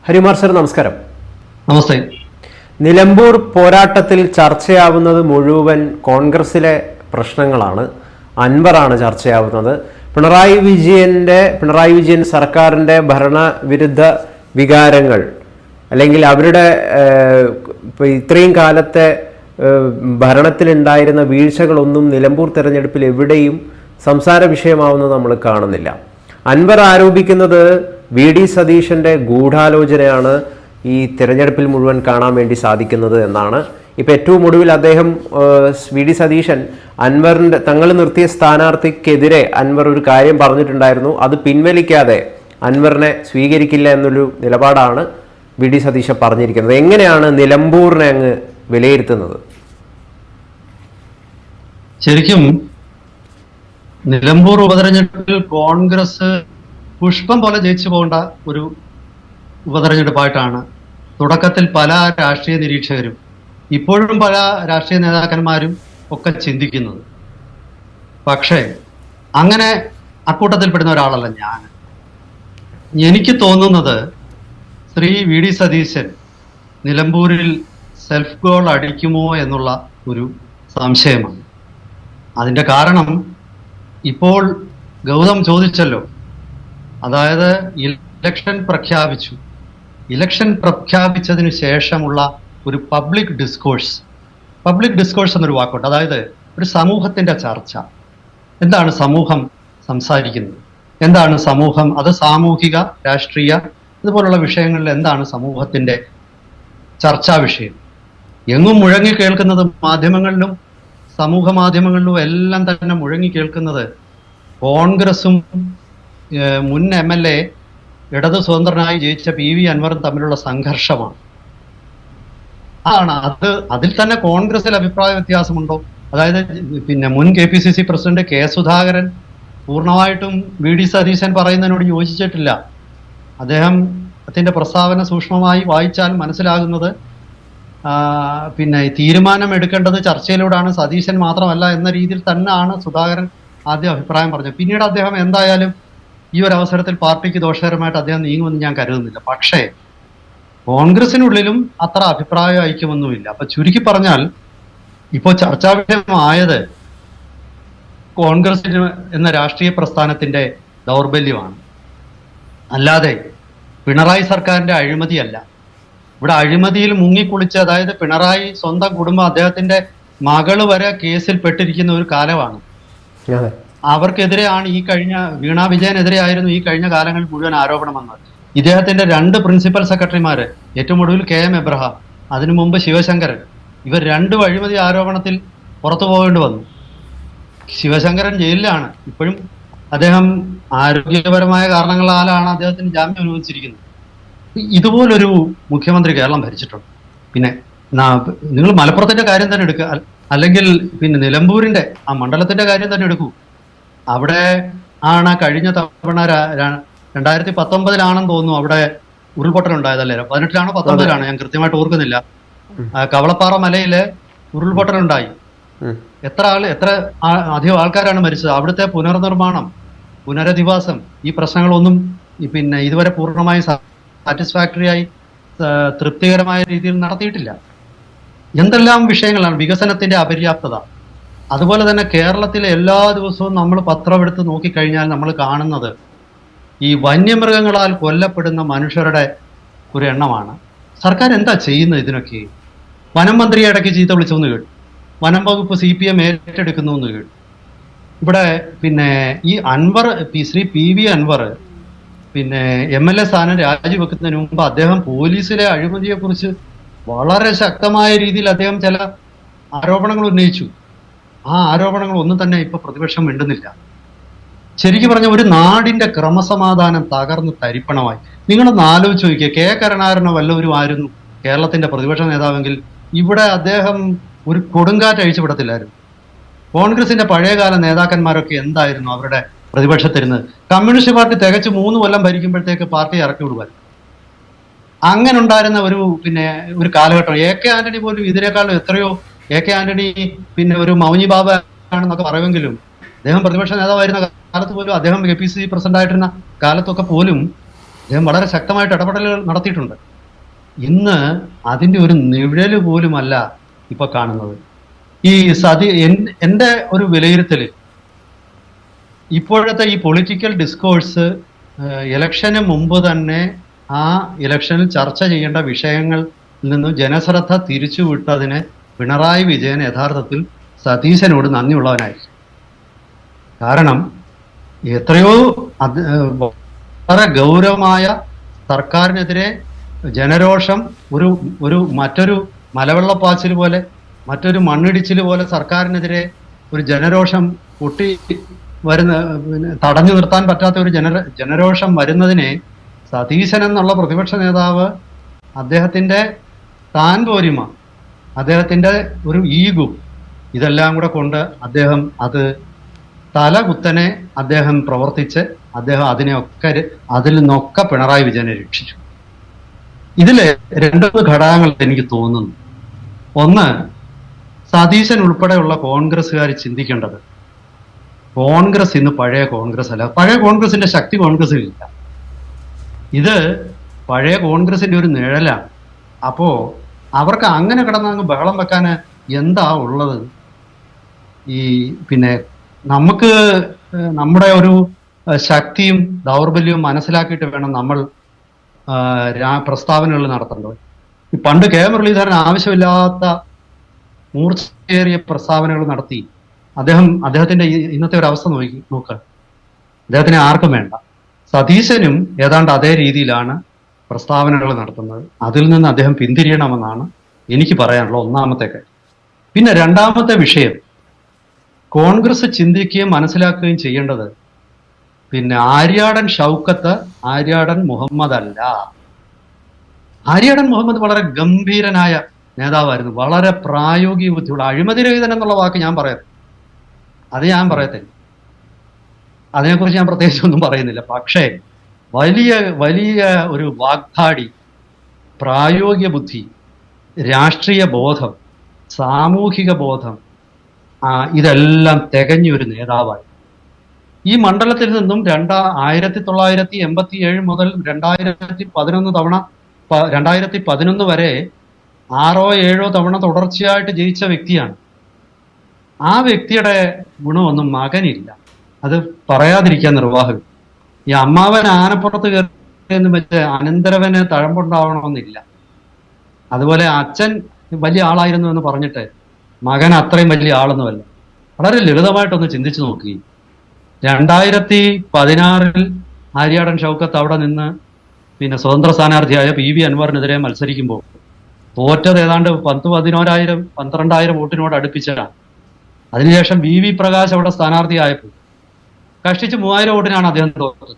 Harikumar sir, നമസ്കാരം. നമസ്തേ. നിലമ്പൂർ പോരാട്ടത്തിൽ ചർച്ചയാവുന്നത് മുഴുവൻ കോൺഗ്രസിലെ പ്രശ്നങ്ങളാണ്. അൻവറാണ് ചർച്ചയാവുന്നത്. പിണറായി വിജയൻ സർക്കാരിൻ്റെ ഭരണവിരുദ്ധ വികാരങ്ങൾ, അല്ലെങ്കിൽ അവരുടെ ഇത്രയും കാലത്തെ ഭരണത്തിലുണ്ടായിരുന്ന വീഴ്ചകളൊന്നും നിലമ്പൂർ തെരഞ്ഞെടുപ്പിൽ എവിടെയും സംസാര വിഷയമാവുന്നത് നമ്മൾ കാണുന്നില്ല. അൻവർ ആരോപിക്കുന്നത് വി.ഡി. സതീശൻ്റെ ഗൂഢാലോചനയാണ് ഈ തിരഞ്ഞെടുപ്പിൽ മുഴുവൻ കാണാൻ വേണ്ടി സാധിക്കുന്നത് എന്നാണ്. ഇപ്പം ഏറ്റവും ഒടുവിൽ അദ്ദേഹം വി.ഡി. സതീശൻ തങ്ങൾ നിർത്തിയ സ്ഥാനാർത്ഥിക്കെതിരെ അൻവർ ഒരു കാര്യം പറഞ്ഞിട്ടുണ്ടായിരുന്നു. അത് പിൻവലിക്കാതെ അൻവറിനെ സ്വീകരിക്കില്ല എന്നൊരു നിലപാടാണ് വി.ഡി. സതീശൻ പറഞ്ഞിരിക്കുന്നത്. എങ്ങനെയാണ് നിലമ്പൂരിനെ അങ്ങ് വിലയിരുത്തുന്നത്? ശരിക്കും നിലമ്പൂർ ഉപതെരഞ്ഞെടുപ്പിൽ കോൺഗ്രസ് പുഷ്പം പോലെ ജയിച്ചു പോകേണ്ട ഒരു ഉപതെരഞ്ഞെടുപ്പായിട്ടാണ് തുടക്കത്തിൽ പല രാഷ്ട്രീയ നിരീക്ഷകരും ഇപ്പോഴും പല രാഷ്ട്രീയ നേതാക്കന്മാരും ഒക്കെ ചിന്തിക്കുന്നത്. പക്ഷേ അങ്ങനെ അക്കൂട്ടത്തിൽപ്പെടുന്ന ഒരാളല്ല ഞാൻ. എനിക്ക് തോന്നുന്നത് ശ്രീ വി.ഡി. സതീശൻ നിലമ്പൂരിൽ സെൽഫ് ഗോൾ അടിക്കുമോ എന്നുള്ള ഒരു സംശയമാണ്. അതിൻ്റെ കാരണം ഇപ്പോൾ ഗൗതം ചോദിച്ചല്ലോ, അതായത് ഇലക്ഷൻ പ്രഖ്യാപിച്ചതിന് ശേഷമുള്ള ഒരു പബ്ലിക് ഡിസ്കോഴ്സ് എന്നൊരു വാക്കുണ്ട്. അതായത് ഒരു സമൂഹത്തിന്റെ ചർച്ച. എന്താണ് സമൂഹം സംസാരിക്കുന്നത്, എന്താണ് സമൂഹം, അത് സാമൂഹിക രാഷ്ട്രീയ ഇതുപോലുള്ള വിഷയങ്ങളിൽ എന്താണ് സമൂഹത്തിന്റെ ചർച്ചാ വിഷയം. എങ്ങും മുഴങ്ങി കേൾക്കുന്നത് മാധ്യമങ്ങളിലും സമൂഹ മാധ്യമങ്ങളിലും എല്ലാം തന്നെ മുഴങ്ങി കേൾക്കുന്നത് കോൺഗ്രസും മുൻ MLA ഇടത് സ്വതന്ത്രനായി ജയിച്ച PV അൻവറും തമ്മിലുള്ള സംഘർഷമാണ്. അതിൽ തന്നെ കോൺഗ്രസിൽ അഭിപ്രായ വ്യത്യാസമുണ്ടോ? അതായത് മുൻ KPCC പ്രസിഡന്റ് K. സുധാകരൻ പൂർണ്ണമായിട്ടും വി.ഡി. സതീശൻ പറയുന്നതിനോട് യോജിച്ചിട്ടില്ല. അദ്ദേഹത്തിന്റെ പ്രസ്താവന സൂക്ഷ്മമായി വായിച്ചാൽ മനസ്സിലാകുന്നത് തീരുമാനം എടുക്കേണ്ടത് ചർച്ചയിലൂടെയാണ്, സതീശൻ മാത്രമല്ല എന്ന രീതിയിൽ തന്നെയാണ് സുധാകരൻ ആദ്യം അഭിപ്രായം പറഞ്ഞത്. പിന്നീട് അദ്ദേഹം എന്തായാലും ഈ ഒരു അവസരത്തിൽ പാർട്ടിക്ക് ദോഷകരമായിട്ട് അദ്ദേഹം നീങ്ങുമെന്ന് ഞാൻ കരുതുന്നില്ല. പക്ഷേ കോൺഗ്രസിനുള്ളിലും അത്ര അഭിപ്രായ ഐക്യമൊന്നുമില്ല. അപ്പൊ ചുരുക്കി പറഞ്ഞാൽ ഇപ്പോൾ ചർച്ചാ വിഷയമായത് കോൺഗ്രസിന് എന്ന രാഷ്ട്രീയ പ്രസ്ഥാനത്തിന്റെ ദൗർബല്യമാണ്, അല്ലാതെ പിണറായി സർക്കാരിന്റെ അഴിമതിയല്ല. ഇവിടെ അഴിമതിയിൽ മുങ്ങിക്കുളിച്ച്, അതായത് പിണറായി സ്വന്തം കുടുംബം, അദ്ദേഹത്തിന്റെ മകള് വരെ കേസിൽ പെട്ടിരിക്കുന്ന ഒരു കാലമാണ്. അവർക്കെതിരെയാണ് ഈ കഴിഞ്ഞ വീണ വിജയനെതിരെയായിരുന്നു ഈ കഴിഞ്ഞ കാലങ്ങളിൽ മുഴുവൻ ആരോപണം വന്നത്. ഇദ്ദേഹത്തിന്റെ 2 പ്രിൻസിപ്പൽ സെക്രട്ടറിമാര്, ഏറ്റവും ഒടുവിൽ KM എബ്രഹാം, അതിനു മുമ്പ് ശിവശങ്കരൻ, ഇവർ 2 അഴിമതി ആരോപണത്തിൽ പുറത്തു പോകേണ്ടി വന്നു. ശിവശങ്കരൻ ജയിലിലാണ് ഇപ്പോഴും. അദ്ദേഹം ആരോഗ്യപരമായ കാരണങ്ങളാലാണ് അദ്ദേഹത്തിന് ജാമ്യം അനുവദിച്ചിരിക്കുന്നത്. ഇതുപോലൊരു മുഖ്യമന്ത്രി കേരളം ഭരിച്ചിട്ടുണ്ട്. പിന്നെ നിങ്ങൾ മലപ്പുറത്തിന്റെ കാര്യം തന്നെ എടുക്കുക, അല്ലെങ്കിൽ നിലമ്പൂരിന്റെ ആ മണ്ഡലത്തിന്റെ കാര്യം തന്നെ എടുക്കൂ. അവിടെ ആണ് കഴിഞ്ഞ തവണ 2019 തോന്നുന്നു അവിടെ ഉരുൾപൊട്ടലുണ്ടായതല്ലേ? 18 19 ഞാൻ കൃത്യമായിട്ട് ഓർക്കുന്നില്ല. കവളപ്പാറ മലയില് ഉരുൾപൊട്ടലുണ്ടായി. എത്ര അധികം ആൾക്കാരാണ് മരിച്ചത്. അവിടുത്തെ പുനർനിർമ്മാണം, പുനരധിവാസം, ഈ പ്രശ്നങ്ങളൊന്നും ഇതുവരെ പൂർണ്ണമായി സാറ്റിസ്ഫാക്ടറിയായി തൃപ്തികരമായ രീതിയിൽ നടത്തിയിട്ടില്ല. എന്തെല്ലാം വിഷയങ്ങളാണ്, വികസനത്തിന്റെ അപര്യാപ്തത. അതുപോലെ തന്നെ കേരളത്തിലെ എല്ലാ ദിവസവും നമ്മൾ പത്രം എടുത്ത് നോക്കിക്കഴിഞ്ഞാൽ നമ്മൾ കാണുന്നത് ഈ വന്യമൃഗങ്ങളാൽ കൊല്ലപ്പെടുന്ന മനുഷ്യരുടെ ഒരു എണ്ണമാണ്. സർക്കാർ എന്താ ചെയ്യുന്നത് ഇതിനൊക്കെ? വനം മന്ത്രി ഇടയ്ക്ക് ചീത്ത വിളിച്ചെന്ന് കേട്ടു, വനം വകുപ്പ് CPM ഏറ്റെടുക്കുന്നു എന്ന് കേട്ടു. ഇവിടെ ഈ ശ്രീ PV അൻവർ MLA സ്ഥാനം രാജിവെക്കുന്നതിന് മുമ്പ് അദ്ദേഹം പോലീസിലെ അഴിമതിയെ കുറിച്ച് വളരെ ശക്തമായ രീതിയിൽ അദ്ദേഹം ചില ആരോപണങ്ങൾ ഉന്നയിച്ചു. ആ ആരോപണങ്ങൾ ഒന്നും തന്നെ ഇപ്പൊ പ്രതിപക്ഷം മിണ്ടുന്നില്ല. ശരിക്കും പറഞ്ഞ ഒരു നാടിന്റെ ക്രമസമാധാനം തകർന്ന് തരിപ്പണമായി. നിങ്ങളൊന്ന് ആലോചിച്ച് നോക്കിയേ, K. കരുണാകരനോ വല്ലവരും ആയിരുന്നു കേരളത്തിന്റെ പ്രതിപക്ഷ നേതാവെങ്കിൽ ഇവിടെ അദ്ദേഹം ഒരു കൊടുങ്കാറ്റ് അഴിച്ചു വിടത്തില്ലായിരുന്നു. കോൺഗ്രസിന്റെ പഴയകാല നേതാക്കന്മാരൊക്കെ എന്തായിരുന്നു അവരുടെ പ്രതിപക്ഷത്തിരുന്നത്? കമ്മ്യൂണിസ്റ്റ് പാർട്ടി തികച്ച് 3 കൊല്ലം ഭരിക്കുമ്പോഴത്തേക്ക് പാർട്ടി ഇറക്കി വിടുവാൻ. അങ്ങനെ ഉണ്ടായിരുന്ന ഒരു കാലഘട്ടം. AK ആന്റണി പോലും ഇതിനേക്കാളും എത്രയോ, AK ആന്റണി ഒരു മൗനി ബാബ ആണെന്നൊക്കെ പറയുമെങ്കിലും അദ്ദേഹം പ്രതിപക്ഷ നേതാവായിരുന്ന കാലത്ത് പോലും, അദ്ദേഹം KPCC പ്രസിഡന്റ് ആയിട്ടിരുന്ന കാലത്തൊക്കെ പോലും അദ്ദേഹം വളരെ ശക്തമായിട്ട് ഇടപെടലുകൾ നടത്തിയിട്ടുണ്ട്. ഇന്ന് അതിന്റെ ഒരു നിഴല് പോലുമല്ല ഇപ്പൊ കാണുന്നത്. ഈ എൻ്റെ ഒരു വിലയിരുത്തൽ, ഇപ്പോഴത്തെ ഈ പൊളിറ്റിക്കൽ ഡിസ്കോഴ്സ് ഇലക്ഷന് മുമ്പ് തന്നെ ആ ഇലക്ഷനിൽ ചർച്ച ചെയ്യേണ്ട വിഷയങ്ങളിൽ നിന്നും ജനശ്രദ്ധ തിരിച്ചുവിട്ടതിന് പിണറായി വിജയൻ യഥാർത്ഥത്തിൽ സതീശനോട് നന്ദിയുള്ളവനായിരിക്കും. കാരണം എത്രയോ വളരെ ഗൗരവമായ സർക്കാരിനെതിരെ ജനരോഷം മറ്റൊരു മലവെള്ളപ്പാച്ചിൽ പോലെ, മറ്റൊരു മണ്ണിടിച്ചിൽ പോലെ സർക്കാരിനെതിരെ ഒരു ജനരോഷം തടഞ്ഞു നിർത്താൻ പറ്റാത്ത ഒരു ജനരോഷം വരുന്നതിനെ സതീശൻ എന്നുള്ള പ്രതിപക്ഷ നേതാവ് അദ്ദേഹത്തിന്റെ താൻ പോരിമ, അദ്ദേഹത്തിന്റെ ഒരു ഈഗോ, ഇതെല്ലാം കൂടെ കൊണ്ട് അദ്ദേഹം അത് തലകുത്തനെ അദ്ദേഹം പ്രവർത്തിച്ച് അതിൽ നിന്നൊക്കെ പിണറായി വിജയനെ രക്ഷിച്ചു. ഇതില് രണ്ട് ഘടകങ്ങൾ എനിക്ക് തോന്നുന്നു. ഒന്ന്, സതീശൻ ഉൾപ്പെടെയുള്ള കോൺഗ്രസ്സുകാർ ചിന്തിക്കേണ്ടത്, കോൺഗ്രസ് ഇന്ന് പഴയ കോൺഗ്രസ് അല്ല. പഴയ കോൺഗ്രസിന്റെ ശക്തി കോൺഗ്രസിലില്ല. ഇത് പഴയ കോൺഗ്രസിന്റെ ഒരു നിഴലാണ്. അപ്പോ അവർക്ക് അങ്ങനെ കിടന്നങ്ങ് ബഹളം വെക്കാൻ എന്താ ഉള്ളത്? പിന്നെ നമുക്ക് നമ്മുടെ ഒരു ശക്തിയും ദൗർബല്യവും മനസ്സിലാക്കിയിട്ട് വേണം നമ്മൾ പ്രസ്താവനകൾ നടത്തേണ്ടത്. പണ്ട് കെ മുരളീധരൻ ആവശ്യമില്ലാത്ത മൂർച്ചയേറിയ പ്രസ്താവനകൾ നടത്തി അദ്ദേഹത്തിന്റെ ഇന്നത്തെ ഒരു അവസ്ഥ നോക്കുക. അദ്ദേഹത്തിനെ ആർക്കും വേണ്ട. സതീശനും ഏതാണ്ട് അതേ രീതിയിലാണ് പ്രസ്താവനകൾ നടത്തുന്നത്. അതിൽ നിന്ന് അദ്ദേഹം പിന്തിരിയണമെന്നാണ് എനിക്ക് പറയാനുള്ള ഒന്നാമത്തെ കാര്യം. പിന്നെ രണ്ടാമത്തെ വിഷയം, കോൺഗ്രസ് ചിന്തിക്കുകയും മനസ്സിലാക്കുകയും ചെയ്യേണ്ടത്, പിന്നെ ആര്യാടൻ ഷൗക്കത്ത് ആര്യാടൻ മുഹമ്മദ് അല്ല. ആര്യാടൻ മുഹമ്മദ് വളരെ ഗംഭീരനായ നേതാവായിരുന്നു, വളരെ പ്രായോഗിക ബുദ്ധിയുള്ള, അഴിമതിരഹിതൻ എന്നുള്ള വാക്ക് ഞാൻ പറയത്തില്ല, അതിനെക്കുറിച്ച് ഞാൻ പ്രത്യേകിച്ച് ഒന്നും പറയുന്നില്ല. പക്ഷേ വലിയ വലിയ ഒരു വാഗ്ദാടി, പ്രായോഗിക ബുദ്ധി, രാഷ്ട്രീയ ബോധം, സാമൂഹിക ബോധം, ഇതെല്ലാം തികഞ്ഞൊരു നേതാവായി. ഈ മണ്ഡലത്തിൽ നിന്നും 1987 മുതൽ 2011 വരെ 6-7 തവണ തുടർച്ചയായിട്ട് ജയിച്ച വ്യക്തിയാണ്. ആ വ്യക്തിയുടെ ഗുണമൊന്നും മകനില്ല. അത് പറയാതിരിക്കാൻ നിർവാഹം. ഈ അമ്മാവൻ ആനപ്പുറത്ത് കയറിയെന്ന് വെച്ച് അനന്തരവന് തഴമ്പുണ്ടാവണമെന്നില്ല. അതുപോലെ അച്ഛൻ വലിയ ആളായിരുന്നു എന്ന് പറഞ്ഞിട്ട് മകൻ അത്രയും വലിയ ആളൊന്നുമല്ല. വളരെ ലളിതമായിട്ടൊന്ന് ചിന്തിച്ചു നോക്കി. 2016 ആര്യാടൻ ഷൗക്കത്ത് അവിടെ നിന്ന് പിന്നെ സ്വതന്ത്ര സ്ഥാനാർത്ഥിയായ PV അൻവറിനെതിരെ മത്സരിക്കുമ്പോൾ തോറ്റത് ഏതാണ്ട് 12,000 വോട്ടിനോട് അടുപ്പിച്ചാണ്. അതിനുശേഷം VV പ്രകാശ് അവിടെ സ്ഥാനാർത്ഥിയായപ്പോൾ കഷ്ടിച്ച് 3000 വോട്ടിനാണ് അദ്ദേഹം തോറ്റത്.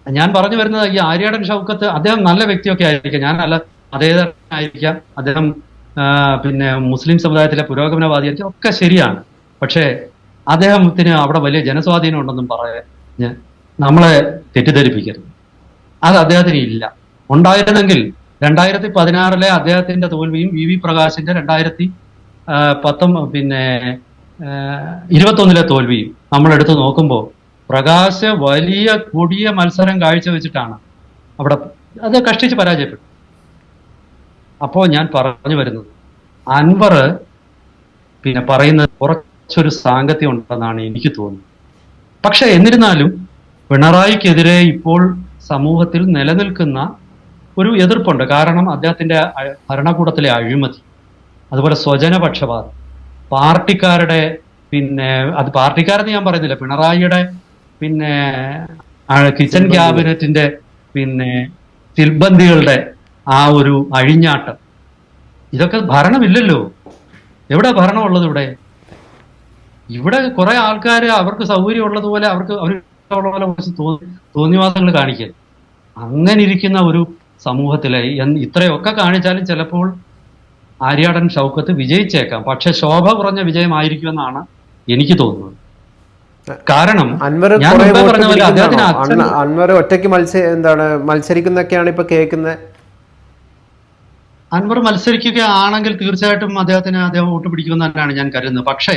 ഞാൻ പറഞ്ഞു വരുന്നത്, ഈ ആര്യാടൻ ഷൗക്കത്ത് അദ്ദേഹം നല്ല വ്യക്തിയൊക്കെ ആയിരിക്കാം, ഞാൻ നല്ല മതേതരനായിരിക്കാം, അദ്ദേഹം പിന്നെ മുസ്ലിം സമുദായത്തിലെ പുരോഗമനവാദിയായിരിക്കും, ഒക്കെ ശരിയാണ്. പക്ഷേ അദ്ദേഹത്തിന് അവിടെ വലിയ ജനസ്വാധീനം ഉണ്ടെന്നും പറഞ്ഞ് നമ്മളെ തെറ്റിദ്ധരിപ്പിക്കരുത്. അത് അദ്ദേഹത്തിന് ഇല്ല. ഉണ്ടായിരുന്നെങ്കിൽ 2016 അദ്ദേഹത്തിന്റെ തോൽവിയും VV പ്രകാശിന്റെ 2021 തോൽവിയും നമ്മളെടുത്ത് നോക്കുമ്പോൾ പ്രകാശ് വലിയ കൊടിയ മത്സരം കാഴ്ചവെച്ചിട്ടാണ് അവിടെ അത് കഷ്ടിച്ച് പരാജയപ്പെട്ടു. അപ്പോ ഞാൻ പറഞ്ഞു വരുന്നത്, അൻവർ പിന്നെ പറയുന്നത് കുറച്ചൊരു സാങ്കത്യം ഉണ്ടെന്നാണ് എനിക്ക് തോന്നുന്നത്. പക്ഷെ എന്നിരുന്നാലും പിണറായിക്കെതിരെ ഇപ്പോൾ സമൂഹത്തിൽ നിലനിൽക്കുന്ന ഒരു എതിർപ്പുണ്ട്. കാരണം അദ്ദേഹത്തിന്റെ ഭരണകൂടത്തിലെ അഴിമതി, അതുപോലെ സ്വജനപക്ഷപാതം, പാർട്ടിക്കാരുടെ പിന്നെ അത് പാർട്ടിക്കാരെന്ന് ഞാൻ പറയുന്നില്ല, പിണറായിയുടെ പിന്നെ കിച്ചൺ ക്യാബിനറ്റിന്റെ പിന്നെ സിൽബന്ദികളുടെ ആ ഒരു അഴിഞ്ഞാട്ടം, ഇതൊക്കെ ഭരണമില്ലല്ലോ. എവിടെ ഭരണമുള്ളത്? ഇവിടെ കുറെ ആൾക്കാർ അവർക്ക് സൗകര്യമുള്ളതുപോലെ അവർക്ക് കുറച്ച് തോന്നിവാസങ്ങൾ കാണിക്കുക. അങ്ങനെ ഇരിക്കുന്ന ഒരു സമൂഹത്തിലെ ഇത്രയൊക്കെ കാണിച്ചാലും ചിലപ്പോൾ ആര്യാടൻ ഷൗക്കത്ത് വിജയിച്ചേക്കാം. പക്ഷെ ശോഭ കുറഞ്ഞ വിജയമായിരിക്കുമെന്നാണ് എനിക്ക് തോന്നുന്നത്. കാരണം അൻവർ ഒറ്റയ്ക്ക് മത്സരിക്കുന്നൊക്കെയാണ് ഇപ്പൊ കേൾക്കുന്നത്. അൻവർ മത്സരിക്കുകയാണെങ്കിൽ തീർച്ചയായിട്ടും അദ്ദേഹം വോട്ട് പിടിക്കുമെന്ന് തന്നെയാണ് ഞാൻ കരുതുന്നത്. പക്ഷേ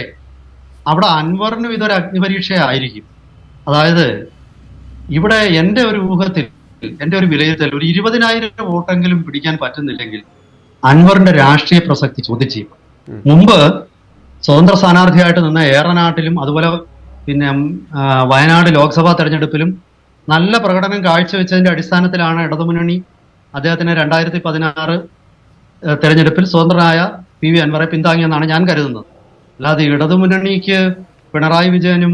അവിടെ അൻവറിനും ഇതൊരു അഗ്നിപരീക്ഷയായിരിക്കും. അതായത് ഇവിടെ എൻ്റെ ഒരു ഊഹത്തിൽ എന്റെ ഒരു വിലയിരുത്തൽ ഒരു 20,000 വോട്ടെങ്കിലും പിടിക്കാൻ പറ്റുന്നില്ലെങ്കിൽ അൻവറിന്റെ രാഷ്ട്രീയ പ്രസക്തി ചോദ്യം ചെയ്യും. മുമ്പ് സ്വതന്ത്ര സ്ഥാനാർത്ഥിയായിട്ട് നിന്ന ഏറനാട്ടിലും അതുപോലെ പിന്നെ വയനാട് ലോക്സഭാ തെരഞ്ഞെടുപ്പിലും നല്ല പ്രകടനം കാഴ്ചവെച്ചതിന്റെ അടിസ്ഥാനത്തിലാണ് ഇടതുമുന്നണി അദ്ദേഹത്തിന് 2016 തെരഞ്ഞെടുപ്പിൽ സ്വതന്ത്രനായ PV അൻവറെ പിന്താങ്ങിയെന്നാണ് ഞാൻ കരുതുന്നത്. അല്ലാതെ ഇടതുമുന്നണിക്ക് പിണറായി വിജയനും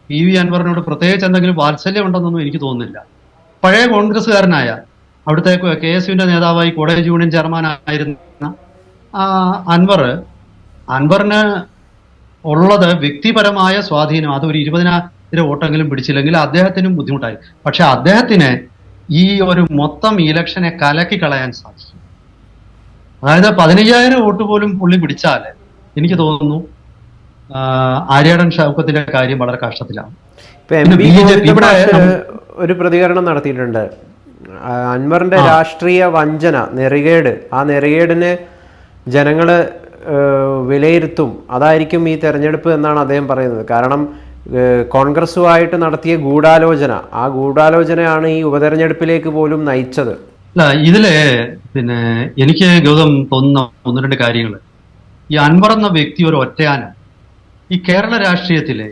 PV അൻവറിനോട് പ്രത്യേകിച്ച് എന്തെങ്കിലും വാത്സല്യം ഉണ്ടെന്നൊന്നും എനിക്ക് തോന്നുന്നില്ല. പഴയ കോൺഗ്രസ്സുകാരനായ അവിടുത്തെ KSUവിന്റെ നേതാവായി കോളേജ് യൂണിയൻ ചെയർമാനായിരുന്ന അൻവറിന് ഉള്ളത് വ്യക്തിപരമായ സ്വാധീനം. അത് ഒരു 20,000 വോട്ടെങ്കിലും പിടിച്ചില്ലെങ്കിൽ അദ്ദേഹത്തിനും ബുദ്ധിമുട്ടായി. പക്ഷെ അദ്ദേഹത്തിന് ഈ ഒരു മൊത്തം ഇലക്ഷനെ കലക്കി കളയാൻ സാധിക്കും. അതായത് 15,000 വോട്ട് പോലും പുള്ളി പിടിച്ചാൽ എനിക്ക് തോന്നുന്നു ആര്യാടൻ ഷൗക്കത്തിന്റെ കാര്യം വളരെ കഷ്ടത്തിലാണ്. ഒരു പ്രതികരണം നടത്തിയിട്ടുണ്ട്. അൻവറിന്റെ രാഷ്ട്രീയ വഞ്ചന, നെറികേട്, ആ നെറികേടിന് ജനങ്ങള് വിലയിരുത്തും, അതായിരിക്കും ഈ തെരഞ്ഞെടുപ്പ് എന്നാണ് അദ്ദേഹം പറയുന്നത്. കാരണം കോൺഗ്രസുമായിട്ട് നടത്തിയ ഗൂഢാലോചന, ആ ഗൂഢാലോചനയാണ് ഈ ഉപതെരഞ്ഞെടുപ്പിലേക്ക് പോലും നയിച്ചത്. അല്ല, ഇതില് പിന്നെ എനിക്ക് ഗൗതം തോന്നുന്ന 1-2 കാര്യങ്ങൾ. ഈ അൻവർ എന്ന വ്യക്തി ഒരു ഒറ്റയാനാണ്. ഈ കേരള രാഷ്ട്രീയത്തില്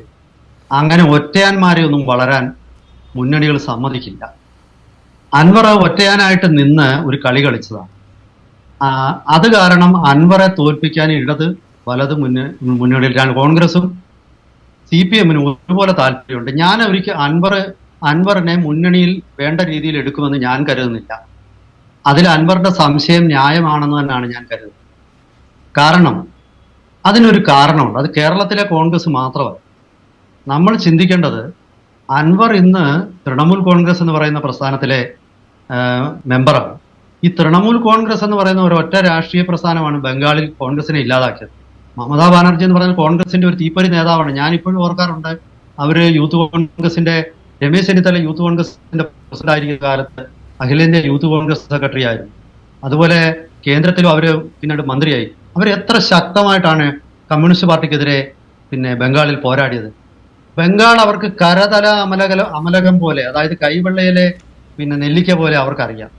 അങ്ങനെ ഒറ്റയാന്മാരെ ഒന്നും വളരാൻ മുന്നണികൾ സമ്മതിക്കില്ല. അൻവർ ഒറ്റയാനായിട്ട് നിന്ന് ഒരു കളി കളിച്ചതാണ്. അത് കാരണം അൻവറെ തോൽപ്പിക്കാൻ ഇടത് വലത് മുന്നണിയിൽ കോൺഗ്രസും CPM-നും ഒരുപോലെ താല്പര്യമുണ്ട്. ഞാൻ ഒരിക്കൽ അൻവറിനെ മുന്നണിയിൽ വേണ്ട രീതിയിൽ എടുക്കുമെന്ന് ഞാൻ കരുതുന്നില്ല. അതിൽ അൻവറിന്റെ സംശയം ന്യായമാണെന്ന് തന്നെയാണ് ഞാൻ കരുതുന്നത്. കാരണം അതിനൊരു കാരണമുണ്ട്. അത് കേരളത്തിലെ കോൺഗ്രസ് മാത്രമല്ല. നമ്മൾ ചിന്തിക്കേണ്ടത്, അൻവർ ഇന്ന് തൃണമൂൽ കോൺഗ്രസ് എന്ന് പറയുന്ന പ്രസ്ഥാനത്തിലെ മെമ്പറാണ്. ഈ തൃണമൂൽ കോൺഗ്രസ് എന്ന് പറയുന്ന ഒരൊറ്റ രാഷ്ട്രീയ പ്രസ്ഥാനമാണ് ബംഗാളിൽ കോൺഗ്രസിനെ ഇല്ലാതാക്കിയത്. മമതാ ബാനർജി എന്ന് പറയുന്ന കോൺഗ്രസിന്റെ ഒരു തീപ്പൊരി നേതാവാണ്. ഞാനിപ്പോഴും ഓർക്കാറുണ്ട്, അവര് യൂത്ത് കോൺഗ്രസിന്റെ, രമേശ് ചെന്നിത്തല യൂത്ത് കോൺഗ്രസിന്റെ പ്രസിഡന്റ് ആയിരിക്കുന്ന കാലത്ത് അഖിലേന്ത്യാ യൂത്ത് കോൺഗ്രസ് സെക്രട്ടറി ആയിരുന്നു. അതുപോലെ കേന്ദ്രത്തിലും അവര് പിന്നീട് മന്ത്രിയായി. അവർ എത്ര ശക്തമായിട്ടാണ് കമ്മ്യൂണിസ്റ്റ് പാർട്ടിക്കെതിരെ പിന്നെ ബംഗാളിൽ പോരാടിയത്. ബംഗാൾ അവർക്ക് കരതല അമലകം പോലെ, അതായത് കൈവെള്ളയിലെ പിന്നെ നെല്ലിക്ക പോലെ അവർക്കറിയാം.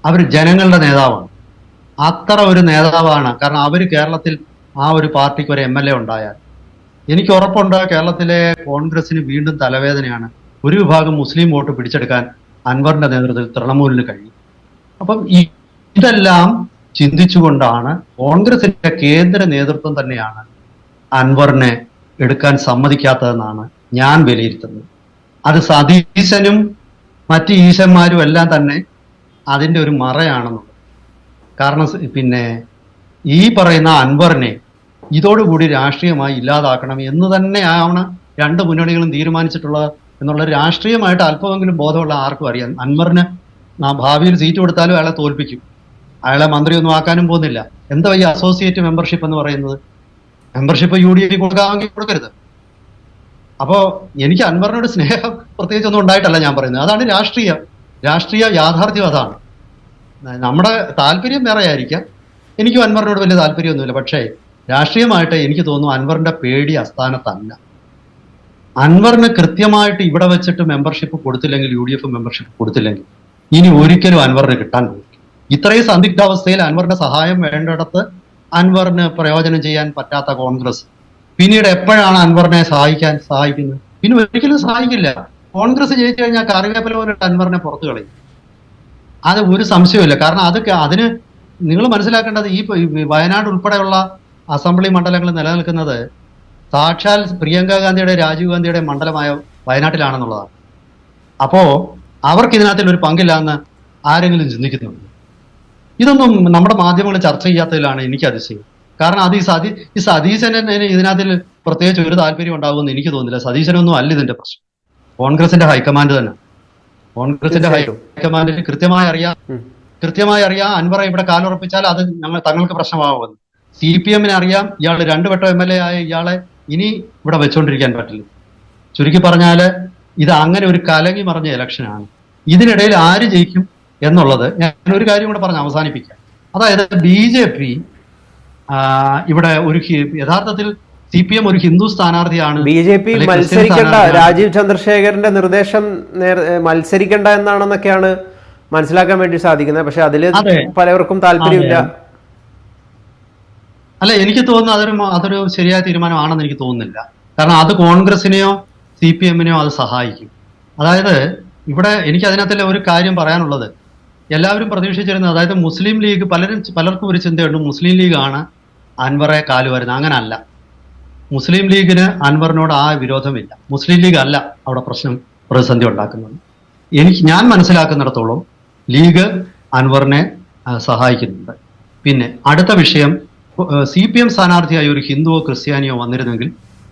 അവർ ജനങ്ങളുടെ നേതാവാണ്. അത്ര ഒരു നേതാവാണ്. കാരണം അവർ കേരളത്തിൽ ആ ഒരു പാർട്ടിക്ക് ഒരു MLA ഉണ്ടായാൽ എനിക്ക് ഉറപ്പുണ്ട് കേരളത്തിലെ കോൺഗ്രസിന് വീണ്ടും തലവേദനയാണ്. ഒരു വിഭാഗം മുസ്ലിം വോട്ട് പിടിച്ചെടുക്കാൻ അൻവറിന്റെ നേതൃത്വത്തിൽ തൃണമൂലിന് കഴിയും. അപ്പം ഇതെല്ലാം ചിന്തിച്ചുകൊണ്ടാണ് കോൺഗ്രസിന്റെ കേന്ദ്ര നേതൃത്വം തന്നെയാണ് അൻവറിനെ എടുക്കാൻ സമ്മതിക്കാത്തതെന്നാണ് ഞാൻ വിലയിരുത്തുന്നത്. അത് സതീശനും മറ്റ് ഈശന്മാരും എല്ലാം തന്നെ അതിൻ്റെ ഒരു മറയാണെന്നുള്ളത്. കാരണം പിന്നെ ഈ പറയുന്ന അൻവറിനെ ഇതോടുകൂടി രാഷ്ട്രീയമായി ഇല്ലാതാക്കണം എന്ന് തന്നെയാണ് 2 മുന്നണികളും തീരുമാനിച്ചിട്ടുള്ളത് എന്നുള്ള രാഷ്ട്രീയമായിട്ട് അല്പമെങ്കിലും ബോധമുള്ള ആർക്കും അറിയാം. അൻവറിന് ഭാവിയിൽ സീറ്റ് കൊടുത്താലും അയാളെ തോൽപ്പിക്കും. അയാളെ മന്ത്രിയൊന്നും ആക്കാനും പോകുന്നില്ല. എന്താ ഈ അസോസിയേറ്റ് മെമ്പർഷിപ്പ് എന്ന് പറയുന്നത്? മെമ്പർഷിപ്പ് UDP കൊടുക്കാമെങ്കിൽ കൊടുക്കരുത്. അപ്പോ എനിക്ക് അൻവറിനോട് സ്നേഹം പ്രത്യേകിച്ചൊന്നും ഉണ്ടായിട്ടല്ല ഞാൻ പറയുന്നത്. അതാണ് രാഷ്ട്രീയ യാഥാർത്ഥ്യം. അതാണ് നമ്മുടെ താല്പര്യം വേറെ ആയിരിക്കാം. എനിക്കും അൻവറിനോട് വലിയ താല്പര്യമൊന്നുമില്ല. പക്ഷേ രാഷ്ട്രീയമായിട്ട് എനിക്ക് തോന്നുന്നു അൻവറിന്റെ പേടി അസ്ഥാനത്തല്ല. അൻവറിന് കൃത്യമായിട്ട് ഇവിടെ വെച്ചിട്ട് മെമ്പർഷിപ്പ് കൊടുത്തില്ലെങ്കിൽ, UDF മെമ്പർഷിപ്പ് കൊടുത്തില്ലെങ്കിൽ ഇനി ഒരിക്കലും അൻവറിന് കിട്ടാൻ പോകും. ഇത്രയും സന്ദിഗ്ധാവസ്ഥയിൽ അൻവറിന്റെ സഹായം വേണ്ടിടത്ത് അൻവറിന് പ്രയോജനം ചെയ്യാൻ പറ്റാത്ത കോൺഗ്രസ് പിന്നീട് എപ്പോഴാണ് അൻവറിനെ സഹായിക്കുന്നത്? പിന്നെ ഒരിക്കലും സഹായിക്കില്ല. കോൺഗ്രസ് ജയിച്ചു കഴിഞ്ഞാൽ കറിവേപ്പില പോലെ അൻവറിനെ പുറത്തു കളയും. അത് ഒരു സംശയമില്ല. കാരണം അതിന് നിങ്ങൾ മനസ്സിലാക്കേണ്ടത്, ഈ വയനാട് ഉൾപ്പെടെയുള്ള അസംബ്ലി മണ്ഡലങ്ങൾ നിലനിൽക്കുന്നത് സാക്ഷാൽ പ്രിയങ്ക ഗാന്ധിയുടെ രാജീവ് ഗാന്ധിയുടെ മണ്ഡലമായ വയനാട്ടിലാണെന്നുള്ളതാണ്. അപ്പോ അവർക്ക് ഇതിനകത്തിൽ ഒരു പങ്കില്ല എന്ന് ആരെങ്കിലും ചിന്തിക്കുന്നുണ്ട്? ഇതൊന്നും നമ്മുടെ മാധ്യമങ്ങൾ ചർച്ച ചെയ്യാത്തതിലാണ് എനിക്ക് അതിശയം. കാരണം അത് ഈ സതീശന് ഇതിനകത്തിൽ പ്രത്യേകിച്ച് ഒരു താല്പര്യം ഉണ്ടാകുമെന്ന് എനിക്ക് തോന്നുന്നില്ല. സതീശനൊന്നും അല്ല ഇതിന്റെ പ്രശ്നം. കോൺഗ്രസിന്റെ ഹൈക്കമാൻഡ് തന്നെ. കോൺഗ്രസിന്റെ ഹൈക്കമാൻഡിന് കൃത്യമായി അറിയാം അൻവറെ ഇവിടെ കാലുറപ്പിച്ചാൽ അത് തങ്ങൾക്ക് പ്രശ്നമാവുമെന്ന്. CPM-ന് അറിയാം ഇയാൾ 2 വട്ടം MLA ആയ ഇയാളെ ഇനി ഇവിടെ വെച്ചുകൊണ്ടിരിക്കാൻ പറ്റില്ല. ചുരുക്കി പറഞ്ഞാല് ഇത് അങ്ങനെ ഒരു കലങ്ങി മറിഞ്ഞ ഇലക്ഷനാണ്. ഇതിനിടയിൽ ആര് ജയിക്കും എന്നുള്ളത് ഞാൻ ഒരു കാര്യം കൂടെ പറഞ്ഞ് അവസാനിപ്പിക്കാം. അതായത് BJP ഇവിടെ ഒരു യഥാർത്ഥത്തിൽ CPM ഒരു ഹിന്ദു സ്ഥാനാർത്ഥിയാണ്. BJP മത്സരിക്കേണ്ട, രാജീവ് ചന്ദ്രശേഖരന്റെ നിർദ്ദേശം മത്സരിക്കേണ്ട എന്നാണെന്നൊക്കെയാണ് മനസ്സിലാക്കാൻ വേണ്ടി സാധിക്കുന്നത്. പക്ഷെ അതിൽ അതെ. പലവർക്കും താല്പര്യമില്ല. അല്ല, എനിക്ക് തോന്നുന്നു അതൊരു ശരിയായ തീരുമാനമാണെന്ന് എനിക്ക് തോന്നുന്നില്ല. കാരണം അത് കോൺഗ്രസിനെയോ CPM-നെയോ അത് സഹായിക്കും. അതായത് ഇവിടെ എനിക്ക് അതിനകത്തുള്ള ഒരു കാര്യം പറയാനുള്ളത്, എല്ലാവരും പ്രതീക്ഷിച്ചിരുന്നത്, അതായത് മുസ്ലിം ലീഗ്, പലർക്കും ഒരു ചിന്തയുണ്ട് മുസ്ലിം ലീഗാണ് അൻവറെ കാലുവരുന്നത്. അങ്ങനല്ല. മുസ്ലിം ലീഗിന് അൻവറിനോട് ആ വിരോധമില്ല. മുസ്ലിം ലീഗ് അല്ല അവിടെ പ്രതിസന്ധി ഉണ്ടാക്കുന്നത്. ഞാൻ മനസ്സിലാക്കുന്നിടത്തോളം ലീഗ് അൻവറിനെ സഹായിക്കുന്നുണ്ട്. പിന്നെ അടുത്ത വിഷയം, CPM സ്ഥാനാർത്ഥിയായി ഒരു ഹിന്ദുവോ ക്രിസ്ത്യാനിയോ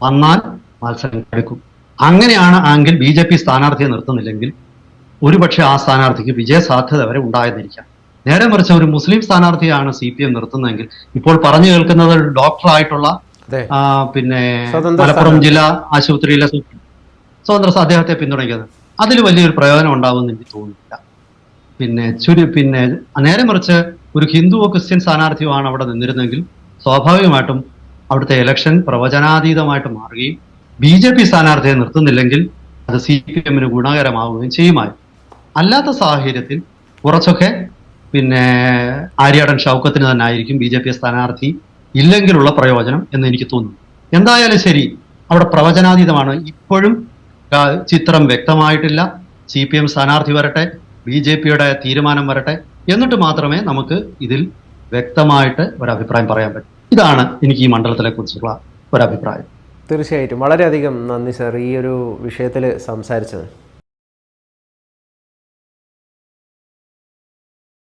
വന്നാൽ മത്സരം എടുക്കും. അങ്ങനെയാണ് എങ്കിൽ BJP സ്ഥാനാർത്ഥിയെ നിർത്തുന്നില്ലെങ്കിൽ ഒരുപക്ഷെ ആ സ്ഥാനാർത്ഥിക്ക് വിജയ സാധ്യത വരെ ഉണ്ടായെന്നിരിക്കാം. നേരെ മറിച്ച് ഒരു മുസ്ലിം സ്ഥാനാർത്ഥിയാണ് CPM നിർത്തുന്നതെങ്കിൽ, ഇപ്പോൾ പറഞ്ഞു കേൾക്കുന്നത് ഡോക്ടറായിട്ടുള്ള പിന്നെ മലപ്പുറം ജില്ലാ ആശുപത്രിയിലെ സ്വതന്ത്ര അദ്ദേഹത്തെ പിന്തുണയ്ക്കുന്നത്, അതിൽ വലിയൊരു പ്രയോജനം ഉണ്ടാവുമെന്ന് എനിക്ക് തോന്നുന്നില്ല. പിന്നെ നേരെ മറിച്ച് ഒരു ഹിന്ദുവോ ക്രിസ്ത്യൻ സ്ഥാനാർത്ഥിയോ ആണ് അവിടെ നിന്നിരുന്നെങ്കിൽ സ്വാഭാവികമായിട്ടും അവിടുത്തെ ഇലക്ഷൻ പ്രവചനാതീതമായിട്ട് മാറുകയും BJP സ്ഥാനാർത്ഥിയെ നിർത്തുന്നില്ലെങ്കിൽ അത് CPM-ന് ഗുണകരമാവുകയും ചെയ്യുമായിരുന്നു. അല്ലാത്ത സാഹചര്യത്തിൽ കുറച്ചൊക്കെ ആര്യാടൻ ഷൗക്കത്തിന് തന്നെ ആയിരിക്കും BJP സ്ഥാനാർത്ഥി ഇല്ലെങ്കിലുള്ള പ്രയോജനം എന്ന് എനിക്ക് തോന്നുന്നു. എന്തായാലും ശരി, അവിടെ പ്രവചനാതീതമാണ്. ഇപ്പോഴും ചിത്രം വ്യക്തമായിട്ടില്ല. CPM സ്ഥാനാർത്ഥി വരട്ടെ, BJP-യുടെ തീരുമാനം വരട്ടെ, എന്നിട്ട് മാത്രമേ നമുക്ക് ഇതിൽ വ്യക്തമായിട്ട് ഒരഭിപ്രായം പറയാൻ പറ്റൂ. ഇതാണ് എനിക്ക് ഈ മണ്ഡലത്തിനെ കുറിച്ചുള്ള ഒരഭിപ്രായം. തീർച്ചയായിട്ടും വളരെയധികം നന്ദി സർ ഈ ഒരു വിഷയത്തിൽ സംസാരിച്ചത്.